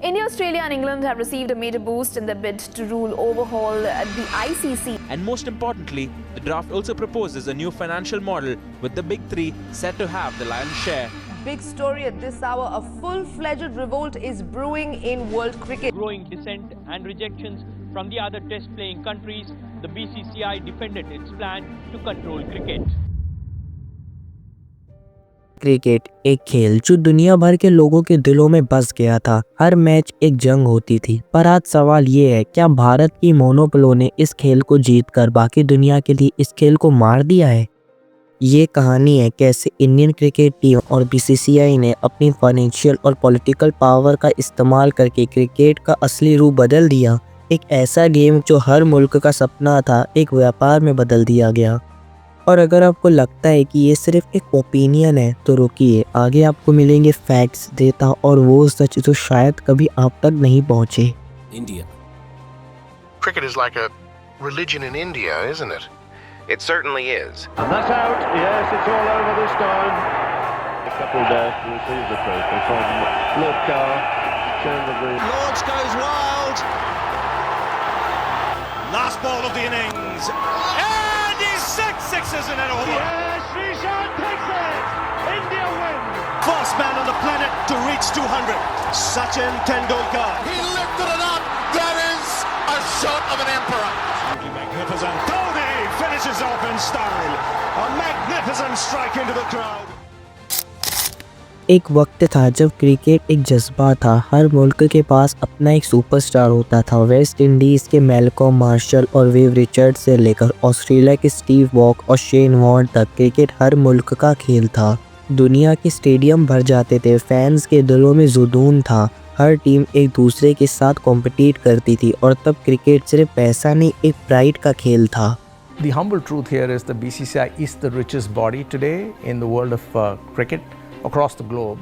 India, Australia and England have received a major boost in their bid to overhaul the ICC. And most importantly, the draft also proposes a new financial model with the big three set to have the lion's share. Big story at this hour, a full-fledged revolt is brewing in world cricket. Growing dissent and rejections from the other test-playing countries, the BCCI defended its plan to control cricket. Cricket एक खेल जो दुनिया भर के लोगों के दिलों में बस गया था। हर मैच एक जंग होती थी। पर आज सवाल ये है, क्या भारत की मोनोपोलो ने इस खेल को जीतकर बाकी दुनिया के लिए इस खेल को मार दिया है? ये कहानी है कैसे इंडियन क्रिकेट टीम और बीसीसीआई ने अपनी फाइनेंशियल और पॉलिटिकल पावर का इस्तेमाल करके क्रिकेट का असली रूप बदल दिया। एक ऐसा गेम जो हर मुल्क का सपना था, एक व्यापार में बदल दिया गया। और अगर आपको लगता है कि ये सिर्फ एक ओपिनियन है तो रुकिए, आगे आपको मिलेंगे फैक्ट्स, डेटा और वो सच जो शायद कभी आप तक नहीं पहुंचे। India. Cricket is like a religion in India, isn't it? It certainly is. And that's out. Yes, it's all over this time. A couple there to receive the trophy from Lord Carr. Lords goes wild. Last ball of the innings. And he's sixes in it all. Yes, Srishant takes it. India win. Fast man on the planet to reach 200. Sachin Tendulkar. He lifted it up. That is a shot of an emperor. Magnificent. Goldie finishes off in style. A magnificent strike into the crowd. एक वक्त था जब cricket एक जज्बा था। हर मुल्क के पास अपना एक सुपरस्टार होता था। वेस्ट इंडीज़ के मैलकॉम मार्शल और विव रिचर्ड से लेकर ऑस्ट्रेलिया के स्टीव वॉक और शेन वॉर्न तक क्रिकेट हर मुल्क का खेल था। दुनिया के स्टेडियम भर जाते थे, फैंस के दिलों में जुनून था। हर टीम एक दूसरे के साथ कॉम्पिटिट करती थी और तब क्रिकेट सिर्फ पैसा नहीं, एक प्राइड का खेल था। The humble truth here is the BCCI is the richest body today in the world of cricket across the globe,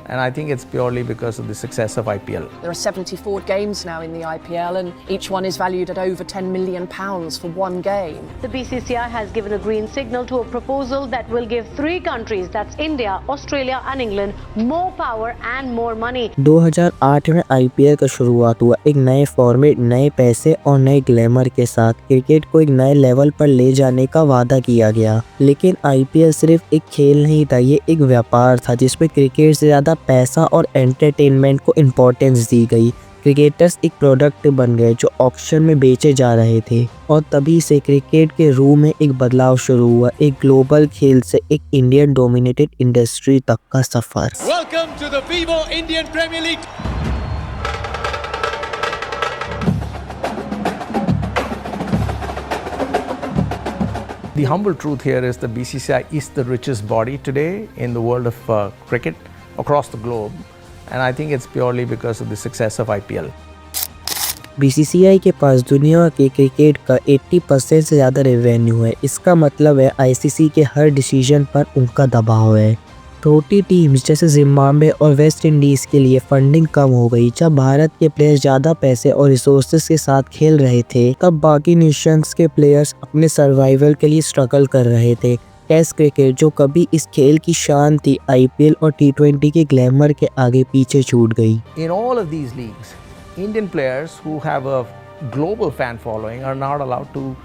and I think it's purely because of the success of IPL. There are 74 games now in the IPL and each one is valued at over £10 million for one game. The BCCI has given a green signal to a proposal that will give three countries, that's India, Australia and England, more power and more money. 2008 में IPL का शुरुआत हुआ। एक नए format, नए पैसे और नए ग्लैमर के साथ क्रिकेट को एक नए लेवल पर ले जाने का वादा किया गया। लेकिन IPL सिर्फ एक खेल नहीं था, ये एक व्यापार था जिसमें क्रिकेट से ज़्यादा पैसा और एंटरटेनमेंट को इम्पोर्टेंस दी गई। क्रिकेटर्स एक प्रोडक्ट बन गए जो ऑक्शन में बेचे जा रहे थे और तभी से क्रिकेट के रूह में एक बदलाव शुरू हुआ। एक ग्लोबल खेल से एक इंडियन डोमिनेटेड इंडस्ट्री तक का सफर। Welcome to the Vivo Indian Premier League. The humble truth here is the BCCI is the richest body today in the world of cricket across the globe, and I think it's purely because of the success of IPL. BCCI के पास दुनिया के cricket का 80% से ज़्यादा revenue है। इसका मतलब है ICC के हर डिसीजन पर उनका दबाव है। छोटी टीम्स जैसे जिम्बाब्वे और वेस्ट इंडीज़ के लिए फंडिंग कम हो गई। जब भारत के प्लेयर्स ज़्यादा पैसे और रिसोर्सेज के साथ खेल रहे थे, तब बाकी नेशंस के प्लेयर्स अपने सर्वाइवल के लिए स्ट्रगल कर रहे थे। टेस्ट क्रिकेट जो कभी इस खेल की शान थी, IPL और T20 के ग्लैमर के आगे पीछे छूट गई। In all of these leagues, Indian players who have a global fan following are not allowed to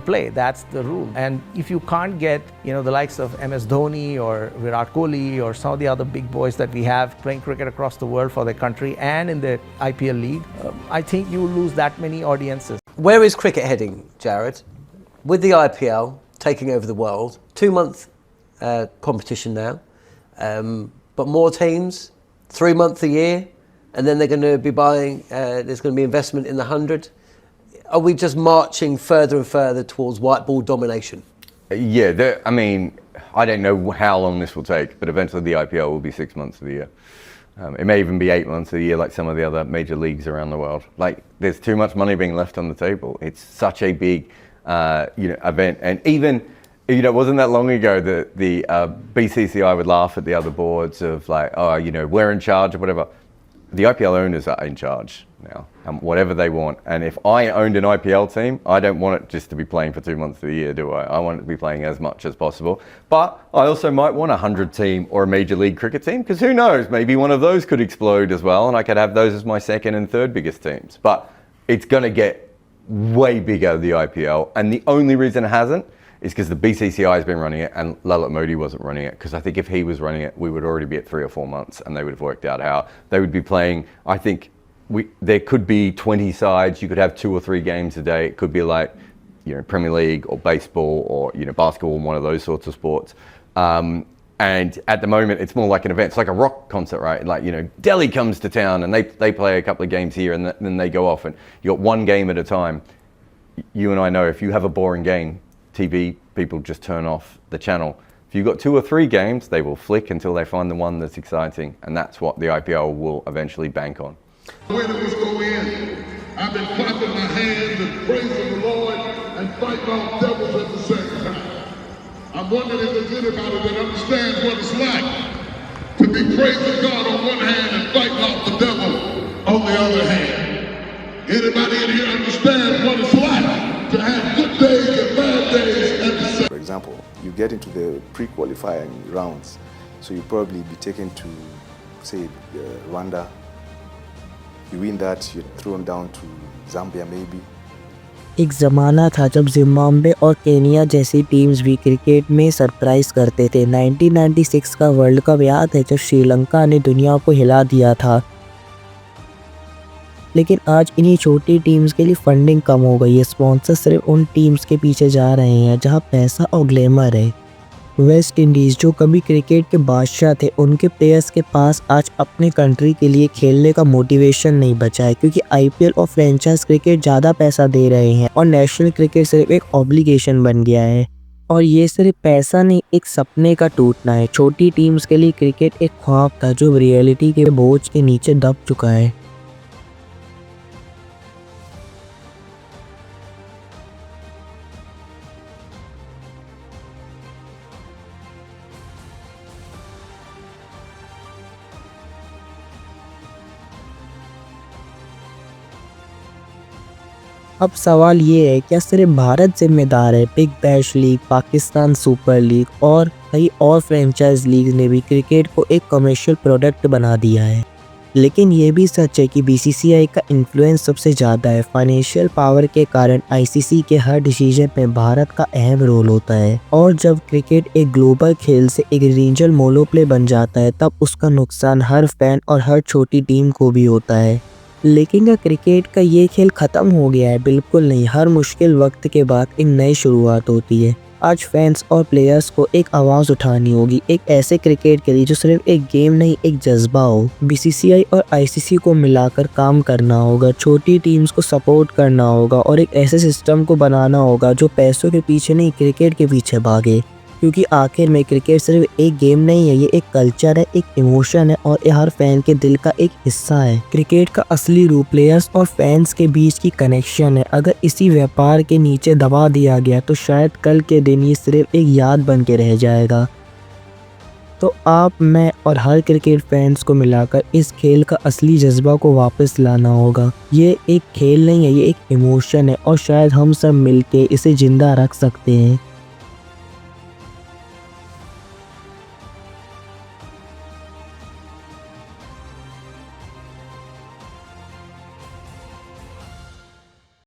play. That's the rule. And if you can't get, the likes of MS Dhoni or Virat Kohli or some of the other big boys that we have playing cricket across the world for their country and in the IPL league, I think you will lose that many audiences. Where is cricket heading, Jared? With the IPL taking over the world, 2-month competition now, but more teams, 3 months a year, and then they're going to be buying, there's going to be investment in the 100. Are we just marching further and further towards white ball domination? Yeah, I mean, I don't know how long this will take, but eventually the IPL will be 6 months of the year. It may even be 8 months of the year like some of the other major leagues around the world. Like, there's too much money being left on the table. It's such a big event. And even, it wasn't that long ago that the BCCI would laugh at the other boards of like, oh, we're in charge or whatever. The IPL owners are in charge. now, and whatever they want. And if I owned an IPL team, I don't want it just to be playing for 2 months of the year, do I? I want it to be playing as much as possible. But I also might want a 100-team or a Major League Cricket team, because who knows, maybe one of those could explode as well, and I could have those as my second and third biggest teams. But it's going to get way bigger, the IPL, and the only reason it hasn't is because the BCCI has been running it and Lalit Modi wasn't running it, because I think if he was running it, we would already be at 3 or 4 months and they would have worked out how they would be playing. I think there could be 20 sides, you could have 2 or 3 games a day. It could be like, you know, Premier League or baseball or, you know, basketball, one of those sorts of sports. And at the moment, it's more like an event. It's like a rock concert, right? Like, you know, Delhi comes to town and they play a couple of games here and then they go off and you got one game at a time. You and I know if you have a boring game, TV people just turn off the channel. If you've got 2 or 3 games, they will flick until they find the one that's exciting. And that's what the IPL will eventually bank on. Winners go in. I've been clapping my hands and praising the Lord and fighting off devils at the same time. I'm wondering if there's anybody that understands what it's like to be praising God on one hand and fighting off the devil on the other hand. Anybody in here understand what it's like to have good days and bad days at the same time? For example, you get into the pre-qualifying rounds, so you probably be taken to, say, Rwanda. You win that, you're thrown down to Zambia maybe. एक ज़माना था जब Zimbabwe और Kenya जैसी teams भी cricket में surprise करते थे। 1996 का वर्ल्ड कप याद है जब श्रीलंका ने दुनिया को हिला दिया था। लेकिन आज इन्हीं छोटी टीम्स के लिए फंडिंग कम हो गई है। स्पॉन्सर सिर्फ उन टीम्स के पीछे जा रहे हैं जहां पैसा और ग्लैमर है। वेस्ट इंडीज़ जो कभी क्रिकेट के बादशाह थे, उनके प्लेयर्स के पास आज अपने कंट्री के लिए खेलने का मोटिवेशन नहीं बचा है, क्योंकि आईपीएल और फ्रेंचाइज क्रिकेट ज़्यादा पैसा दे रहे हैं और नेशनल क्रिकेट सिर्फ एक ऑब्लिगेशन बन गया है। और ये सिर्फ पैसा नहीं, एक सपने का टूटना है। छोटी टीम्स के लिए क्रिकेट एक ख्वाब था जो रियलिटी के बोझ के नीचे दब चुका है। अब सवाल ये है, क्या सिर्फ भारत जिम्मेदार है? Big bash league, Pakistan super league और कई और फ्रेंचाइज लीग ने भी क्रिकेट को एक कमर्शियल प्रोडक्ट बना दिया है। लेकिन ये भी सच है कि बीसीसीआई का इन्फ्लुएंस सबसे ज़्यादा है। फाइनेंशियल पावर के कारण आईसीसी के हर डिसीजन में भारत का अहम रोल होता है। और जब क्रिकेट एक ग्लोबल खेल से एक रीजनल मोनोप्ले बन जाता है, तब उसका नुकसान हर फैन और हर छोटी टीम को भी होता है। लेकिन क्या क्रिकेट का ये खेल ख़त्म हो गया है? बिल्कुल नहीं। हर मुश्किल वक्त के बाद एक नई शुरुआत होती है। आज फैंस और प्लेयर्स को एक आवाज़ उठानी होगी, एक ऐसे क्रिकेट के लिए जो सिर्फ एक गेम नहीं, एक जज्बा हो। बीसीसीआई और आईसीसी को मिलाकर काम करना होगा, छोटी टीम्स को सपोर्ट करना होगा और एक ऐसे सिस्टम को बनाना होगा जो पैसों के पीछे नहीं, क्रिकेट के पीछे भागे। क्योंकि आखिर में क्रिकेट सिर्फ एक गेम नहीं है, ये एक कल्चर है, एक इमोशन है और ये हर फैन के दिल का एक हिस्सा है। क्रिकेट का असली रूप प्लेयर्स और फैंस के बीच की कनेक्शन है। अगर इसी व्यापार के नीचे दबा दिया गया तो शायद कल के दिन ये सिर्फ एक याद बन के रह जाएगा। तो आप, मैं और हर क्रिकेट फैंस को मिलाकर इस खेल का असली जज्बा को वापस लाना होगा। ये एक खेल नहीं है, ये एक इमोशन है और शायद हम सब मिलके इसे जिंदा रख सकते हैं।